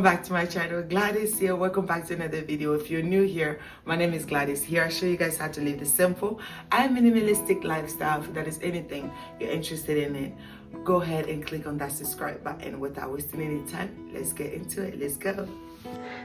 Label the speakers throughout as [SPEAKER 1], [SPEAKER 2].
[SPEAKER 1] back to my channel. Gladys here. Welcome back to another video. If you're new here, my name is Gladys. Here I show you guys how to live the simple and minimalistic lifestyle. If that is anything you're interested in it, go ahead and click on that subscribe button. Without wasting any time, let's get into it. Let's go.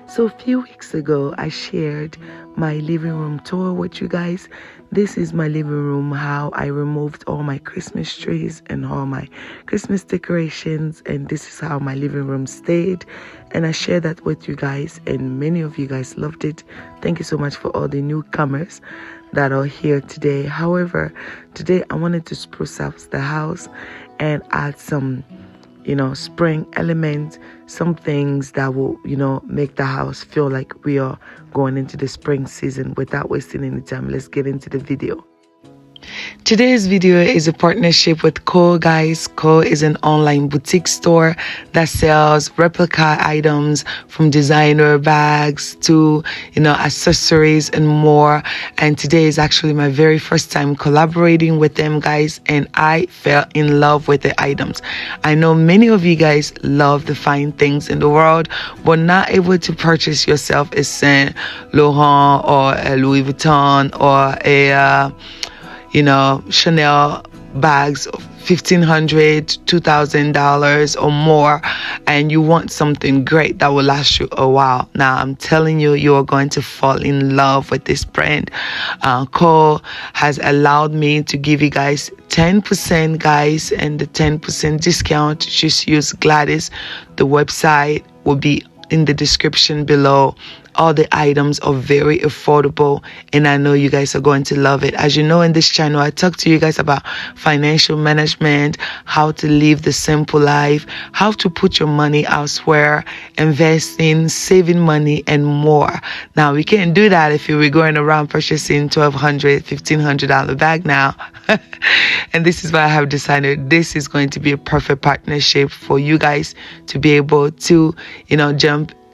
[SPEAKER 1] So a few weeks ago, I shared my living room tour with you guys. This is my living room, how I removed all my Christmas trees and all my Christmas decorations, and this is how my living room stayed. And I shared that with you guys, and many of you guys loved it. Thank you so much for all the newcomers that are here today. However, today I wanted to spruce up the house and add some spring elements, some things that will, make the house feel like we are going into the spring season. Without wasting any time, let's get into the video. Today's video is a partnership with Co, guys. Co is an online boutique store that sells replica items, from designer bags to, accessories and more. And today is actually my very first time collaborating with them, guys. And I fell in love with the items. I know many of you guys love the fine things in the world, but not able to purchase yourself a Saint Laurent or a Louis Vuitton or a Chanel bags of $1,500, $2,000 or more, and you want something great that will last you a while. Now, I'm telling you, you are going to fall in love with this brand. Co has allowed me to give you guys 10%, guys, and the 10% discount, just use Gladys. The website will be in the description below. All the items are very affordable, and I know you guys are going to love it. As you know, in this channel, I talk to you guys about financial management, how to live the simple life, how to put your money elsewhere, investing, saving money, and more. Now, we can't do that if you were going around purchasing $1,200, $1,500 bag now. And this is why I have decided this is going to be a perfect partnership for you guys to be able to,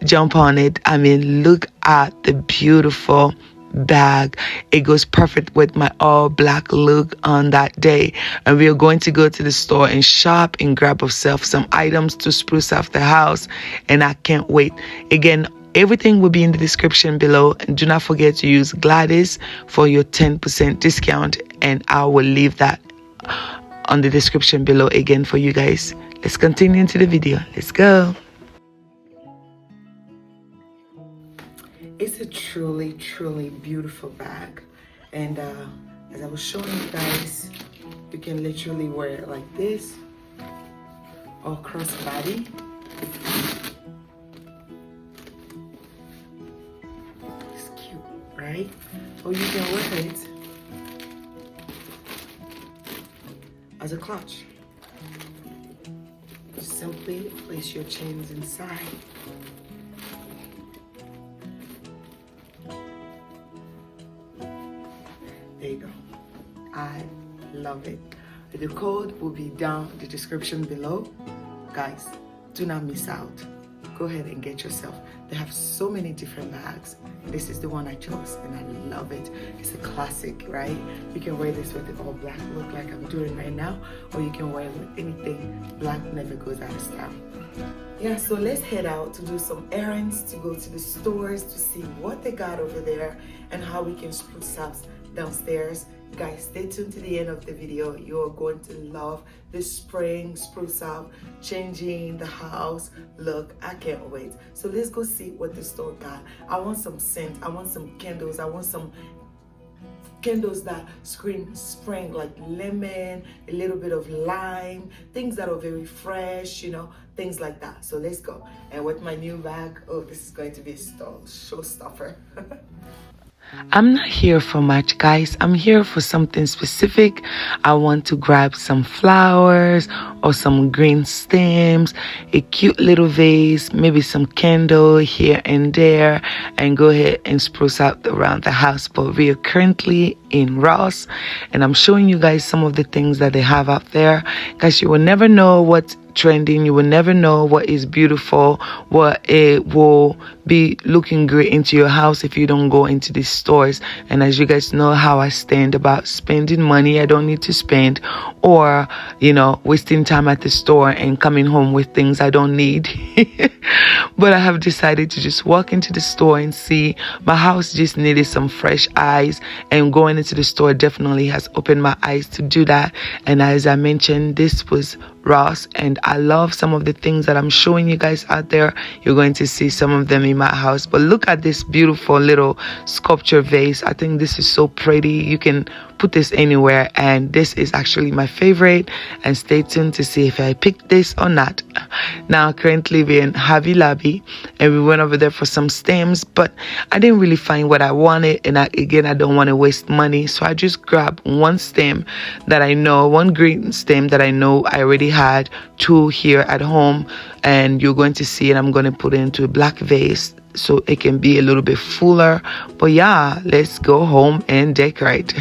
[SPEAKER 1] jump on it. I mean, look at the beautiful bag. It goes perfect with my all black look on that day. And we are going to go to the store and shop and grab ourselves some items to spruce up the house. And I can't wait. Again, everything will be in the description below. And do not forget to use Gladys for your 10% discount. And I will leave that on the description below again for you guys. Let's continue into the video. Let's go. It's a truly, truly beautiful bag. And as I was showing you guys, you can literally wear it like this or crossbody. It's cute, right? Or you can wear it as a clutch. Just simply place your chains inside. There you go. I love it. The code will be down in the description below. Guys, do not miss out. Go ahead and get yourself. They have so many different bags. This is the one I chose and I love it. It's a classic, right? You can wear this with the all black look like I'm doing right now, or you can wear it with anything. Black never goes out of style. Yeah, so let's head out to do some errands, to go to the stores to see what they got over there and how we can spruce up downstairs. Guys, stay tuned to the end of the video. You're going to love this spring spruce up, changing the house look. I can't wait. So let's go see what the store got. I want some scent. I want some candles. I want some candles that scream spring, like lemon, a little bit of lime, things that are very fresh, things like that. So let's go. And with my new bag, oh, this is going to be a showstopper. I'm not here for much, guys. I'm here for something specific. I want to grab some flowers or some green stems, a cute little vase, maybe some candle here and there, and go ahead and spruce out around the house. But we are currently in Ross, and I'm showing you guys some of the things that they have out there. Guys, you will never know what trending. You will never know what is beautiful, what it will be looking great into your house if you don't go into these stores. And as you guys know how I stand about spending money I don't need to spend, or wasting time at the store and coming home with things I don't need. But I have decided to just walk into the store and see. My house just needed some fresh eyes, and going into the store definitely has opened my eyes to do that. And as I mentioned, this was Ross, and I love some of the things that I'm showing you guys out there. You're going to see some of them in my house. But look at this beautiful little sculpture vase. I think this is so pretty. You can put this anywhere, and this is actually my favorite. And stay tuned to see if I picked this or not. Now currently we're in Hobby Lobby, and we went over there for some stems, but I didn't really find what I wanted, and I don't want to waste money, so I just grabbed one stem that I know, one green stem that I know I already had, two here at home, and you're going to see it. I'm going to put it into a black vase so it can be a little bit fuller. But yeah, let's go home and decorate.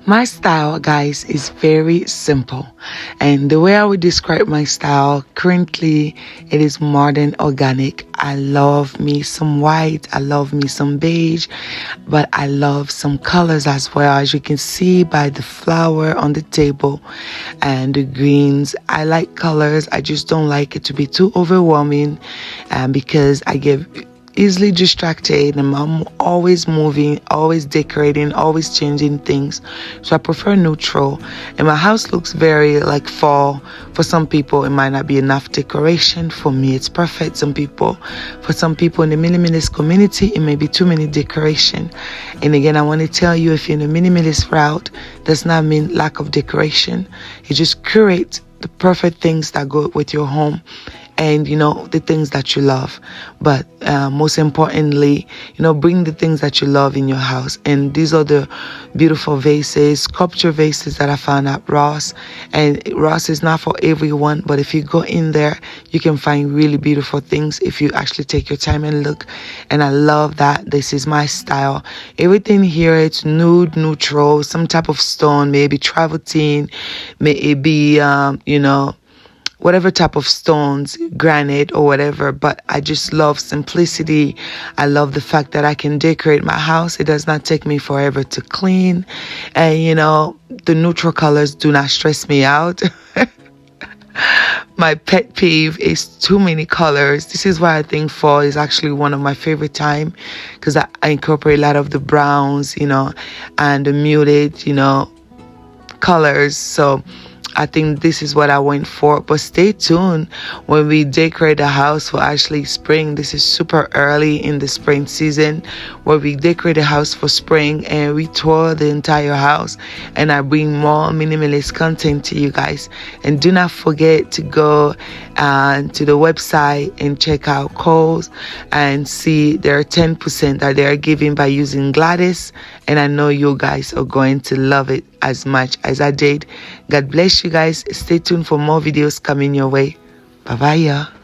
[SPEAKER 1] My style, guys, is very simple, and the way I would describe my style currently, it is modern organic. I love me some white, I love me some beige, but I love some colors as well, as you can see by the flower on the table and the greens. I like colors, I just don't like it to be too overwhelming, because I get easily distracted and I'm always moving, always decorating, always changing things. So I prefer neutral, and my house looks very like fall. For some people it might not be enough decoration. For me it's perfect. For some people in the minimalist community it may be too many decoration. And again, I want to tell you, if you're in a minimalist route, does not mean lack of decoration. You just curate the perfect things that go with your home, and the things that you love. But most importantly, bring the things that you love in your house. And these are the beautiful vases, sculpture vases that I found at Ross. And Ross is not for everyone, but if you go in there, you can find really beautiful things if you actually take your time and look. And I love that this is my style. Everything here, it's nude, neutral, some type of stone, maybe travertine, maybe whatever type of stones, granite or whatever. But I just love simplicity. I love the fact that I can decorate my house. It does not take me forever to clean. And the neutral colors do not stress me out. My pet peeve is too many colors. This is why I think fall is actually one of my favorite time, because I incorporate a lot of the browns, and the muted, colors. So I think this is what I went for. But stay tuned when we decorate the house for actually spring. This is super early in the spring season where we decorate the house for spring and we tour the entire house, and I bring more minimalist content to you guys. And do not forget to go to the website and check out calls and see there are 10% that they are giving by using Gladys, and I know you guys are going to love it as much as I did. God bless you guys. Stay tuned for more videos coming your way. Bye bye, y'all.